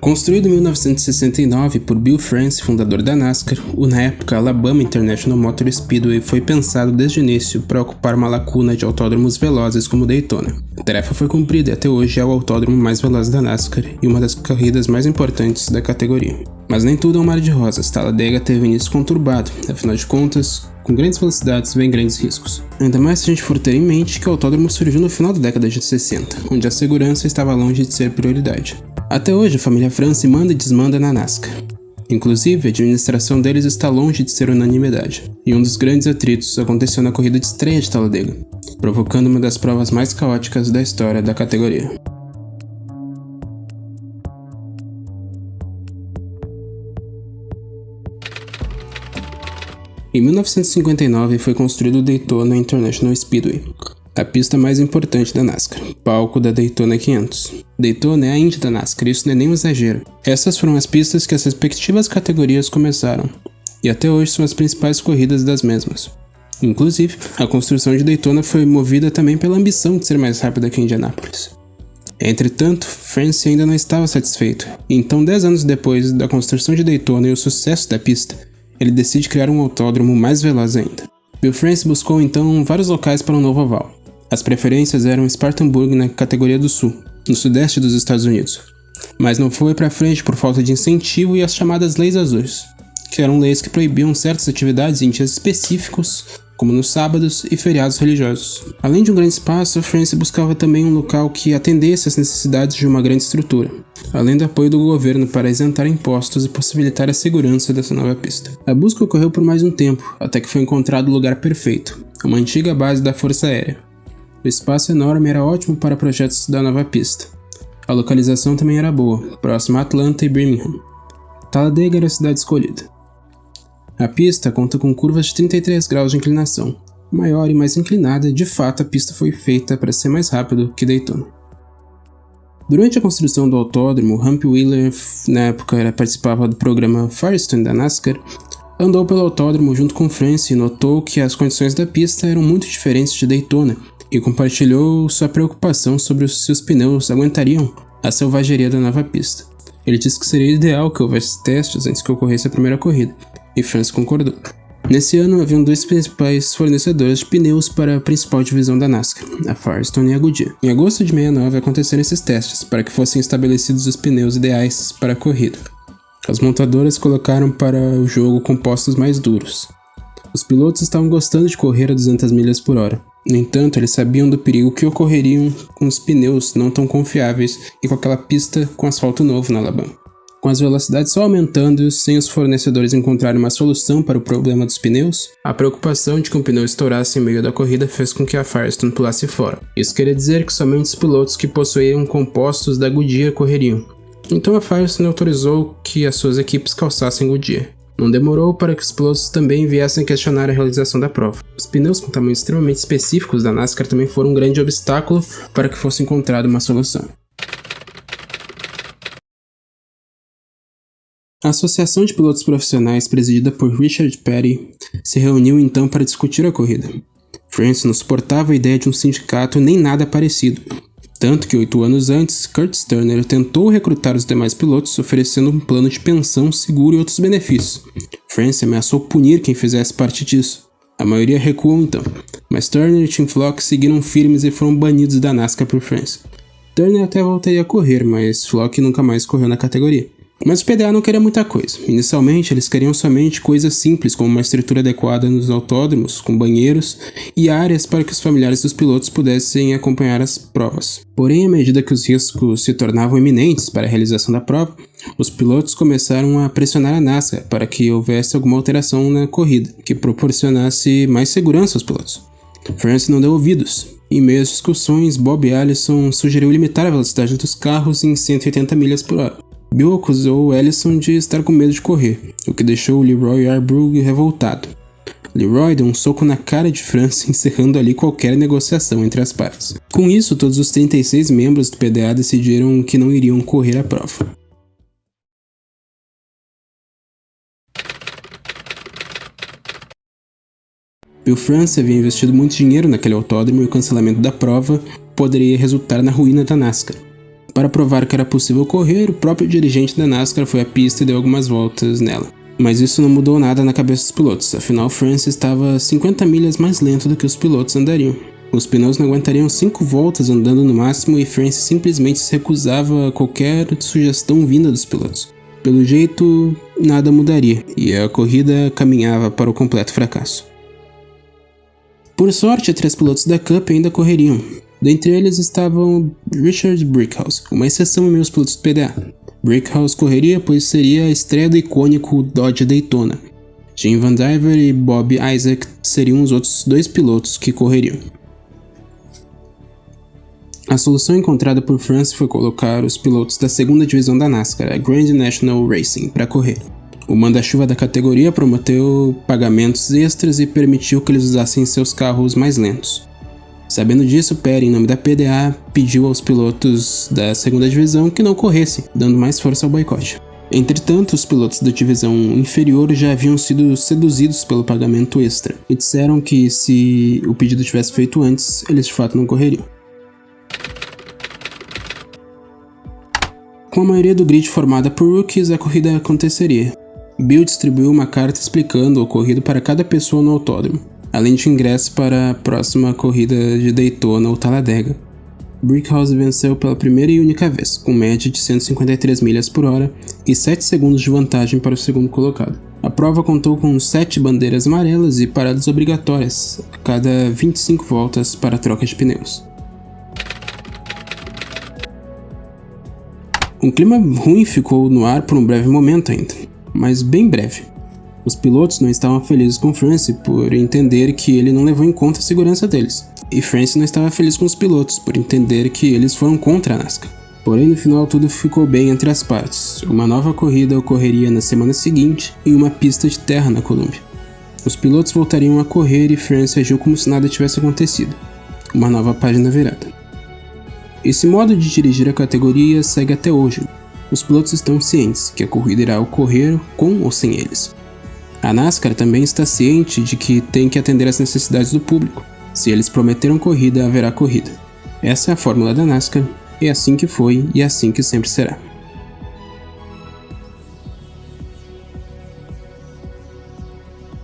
Construído em 1969 por Bill France, fundador da NASCAR, o na época Alabama International Motor Speedway foi pensado desde o início para ocupar uma lacuna de autódromos velozes como Daytona. A tarefa foi cumprida e até hoje é o autódromo mais veloz da NASCAR e uma das corridas mais importantes da categoria. Mas nem tudo é um mar de rosas. Talladega teve um início conturbado, afinal de contas, com grandes velocidades vem grandes riscos. Ainda mais se a gente for ter em mente que o autódromo surgiu no final da década de 60, onde a segurança estava longe de ser prioridade. Até hoje, a família France manda e desmanda na NASCAR. Inclusive, a administração deles está longe de ser unanimidade. E um dos grandes atritos aconteceu na corrida de estreia de Talladega, provocando uma das provas mais caóticas da história da categoria. Em 1959 foi construído o Daytona International Speedway, a pista mais importante da NASCAR, palco da Daytona 500. Daytona é a Indy da NASCAR, isso não é nem um exagero. Essas foram as pistas que as respectivas categorias começaram, e até hoje são as principais corridas das mesmas. Inclusive, a construção de Daytona foi movida também pela ambição de ser mais rápida que Indianápolis. Entretanto, France ainda não estava satisfeito, e então 10 anos depois da construção de Daytona e o sucesso da pista, ele decide criar um autódromo mais veloz ainda. Bill France buscou então vários locais para um novo oval. As preferências eram Spartanburg na categoria do Sul, no sudeste dos Estados Unidos, mas não foi para frente por falta de incentivo e as chamadas Leis Azuis, que eram leis que proibiam certas atividades em dias específicos, como nos sábados e feriados religiosos. Além de um grande espaço, France buscava também um local que atendesse às necessidades de uma grande estrutura, além do apoio do governo para isentar impostos e possibilitar a segurança dessa nova pista. A busca ocorreu por mais um tempo, até que foi encontrado o lugar perfeito, uma antiga base da Força Aérea. O espaço enorme era ótimo para projetos da nova pista. A localização também era boa, próxima a Atlanta e Birmingham. Talladega era a cidade escolhida. A pista conta com curvas de 33 graus de inclinação. Maior e mais inclinada, de fato a pista foi feita para ser mais rápido que Daytona. Durante a construção do autódromo, Hump Wheeler, na época participava do programa Firestone da NASCAR, andou pelo autódromo junto com France e notou que as condições da pista eram muito diferentes de Daytona e compartilhou sua preocupação sobre se os pneus aguentariam a selvageria da nova pista. Ele disse que seria ideal que houvesse testes antes que ocorresse a primeira corrida, e France concordou. Nesse ano, haviam dois principais fornecedores de pneus para a principal divisão da NASCAR, a Firestone e a Goodyear. Em agosto de 69 aconteceram esses testes, para que fossem estabelecidos os pneus ideais para a corrida. As montadoras colocaram para o jogo compostos mais duros. Os pilotos estavam gostando de correr a 200 milhas por hora. No entanto, eles sabiam do perigo que ocorreriam com os pneus não tão confiáveis e com aquela pista com asfalto novo na Alabama. Com as velocidades só aumentando, sem os fornecedores encontrarem uma solução para o problema dos pneus, a preocupação de que um pneu estourasse em meio da corrida fez com que a Firestone pulasse fora. Isso queria dizer que somente os pilotos que possuíam compostos da Goodyear correriam. Então a Firestone autorizou que as suas equipes calçassem Goodyear. Não demorou para que os pilotos também viessem questionar a realização da prova. Os pneus com tamanhos extremamente específicos da NASCAR também foram um grande obstáculo para que fosse encontrada uma solução. A Associação de Pilotos Profissionais, presidida por Richard Petty, se reuniu então para discutir a corrida. France não suportava a ideia de um sindicato nem nada parecido, tanto que 8 anos antes, Curtis Turner tentou recrutar os demais pilotos oferecendo um plano de pensão, seguro e outros benefícios. France ameaçou punir quem fizesse parte disso. A maioria recuou então, mas Turner e Tim Flock seguiram firmes e foram banidos da NASCAR por France. Turner até voltaria a correr, mas Flock nunca mais correu na categoria. Mas o PDA não queria muita coisa. Inicialmente, eles queriam somente coisas simples, como uma estrutura adequada nos autódromos, com banheiros e áreas para que os familiares dos pilotos pudessem acompanhar as provas. Porém, à medida que os riscos se tornavam iminentes para a realização da prova, os pilotos começaram a pressionar a NASCAR para que houvesse alguma alteração na corrida, que proporcionasse mais segurança aos pilotos. France não deu ouvidos. Em meio às discussões, Bob Allison sugeriu limitar a velocidade dos carros em 180 milhas por hora. Bill acusou Allison de estar com medo de correr, o que deixou Leroy Yarbrough revoltado. Leroy deu um soco na cara de France, encerrando ali qualquer negociação entre as partes. Com isso, todos os 36 membros do PDA decidiram que não iriam correr a prova. Bill France havia investido muito dinheiro naquele autódromo e o cancelamento da prova poderia resultar na ruína da NASCAR. Para provar que era possível correr, o próprio dirigente da NASCAR foi à pista e deu algumas voltas nela. Mas isso não mudou nada na cabeça dos pilotos, afinal Francis estava 50 milhas mais lento do que os pilotos andariam. Os pneus não aguentariam 5 voltas andando no máximo e Francis simplesmente se recusava a qualquer sugestão vinda dos pilotos. Pelo jeito, nada mudaria, e a corrida caminhava para o completo fracasso. Por sorte, 3 pilotos da Cup ainda correriam. Dentre eles estavam Richard Brickhouse, uma exceção em meus pilotos PDA. Brickhouse correria pois seria a estreia do icônico Dodge Daytona. Jim Van Diver e Bob Isaac seriam os outros 2 pilotos que correriam. A solução encontrada por Francis foi colocar os pilotos da segunda divisão da NASCAR, a Grand National Racing, para correr. O manda-chuva da categoria prometeu pagamentos extras e permitiu que eles usassem seus carros mais lentos. Sabendo disso, Perry, em nome da PDA, pediu aos pilotos da segunda divisão que não corressem, dando mais força ao boicote. Entretanto, os pilotos da divisão inferior já haviam sido seduzidos pelo pagamento extra e disseram que se o pedido tivesse feito antes, eles de fato não correriam. Com a maioria do grid formada por rookies, a corrida aconteceria. Bill distribuiu uma carta explicando o ocorrido para cada pessoa no autódromo, além de ingresso para a próxima corrida de Daytona ou Talladega. Brickhouse venceu pela primeira e única vez, com média de 153 milhas por hora e 7 segundos de vantagem para o segundo colocado. A prova contou com 7 bandeiras amarelas e paradas obrigatórias a cada 25 voltas para a troca de pneus. Um clima ruim ficou no ar por um breve momento ainda, mas bem breve. Os pilotos não estavam felizes com Francis por entender que ele não levou em conta a segurança deles, e Francis não estava feliz com os pilotos por entender que eles foram contra a NASCAR. Porém, no final tudo ficou bem entre as partes. Uma nova corrida ocorreria na semana seguinte em uma pista de terra na Colômbia. Os pilotos voltariam a correr e Francis agiu como se nada tivesse acontecido. Uma nova página virada. Esse modo de dirigir a categoria segue até hoje. Os pilotos estão cientes que a corrida irá ocorrer com ou sem eles. A NASCAR também está ciente de que tem que atender às necessidades do público. Se eles prometeram corrida, haverá corrida. Essa é a fórmula da NASCAR, é assim que foi e é assim que sempre será.